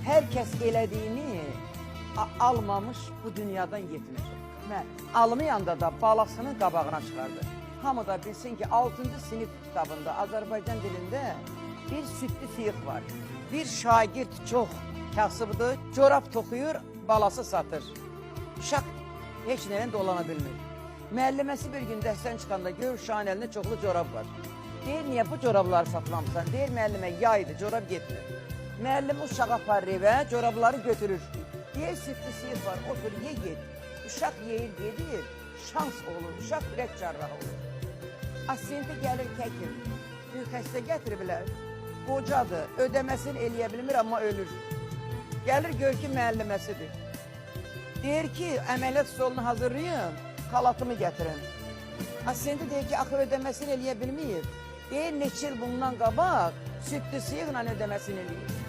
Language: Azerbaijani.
Herkes elədiyini almamış bu dünyadan getmiş. Almayanda da balasının qabağına çıxardı. Hamı da bilsin ki 6-cı sinif kitabında Azərbaycan dilində bir südlü sıyıq var. Bir şagird çox kasıbdır, corab toxuyur, balası satır. Uşaq heç nədən dolana bilmir. Müəlliməsi bir gün dərsdən çıxanda görür uşağın əlində çoxlu corab var. Deyir, niyə bu corabları satmamısan? Deyir, müəllimə yaydı, corab getmir. Müəllim uşağı aparır evə, corabları götürür. Deyir, südlü sıyıq var, otur, ye get. Uşaq yeyir, gedir, şans olur, uşaq ürək carrağı olur. Asiyentə gəlir kəkir, bir xəstə gətiriblər, qocadır, ödəməsini eləyə bilmir, amma ölür. Gəlir, gör ki, müəlliməsidir. Deyir ki, əməliyyat stolunu hazırlayın, xalatımı gətirin. Asiyentə deyir ki, axı ödəməsini eləyə bilməyib. Deyir, neçə il bundan qabaq südlü sıyıqla ödəməsini eləyir.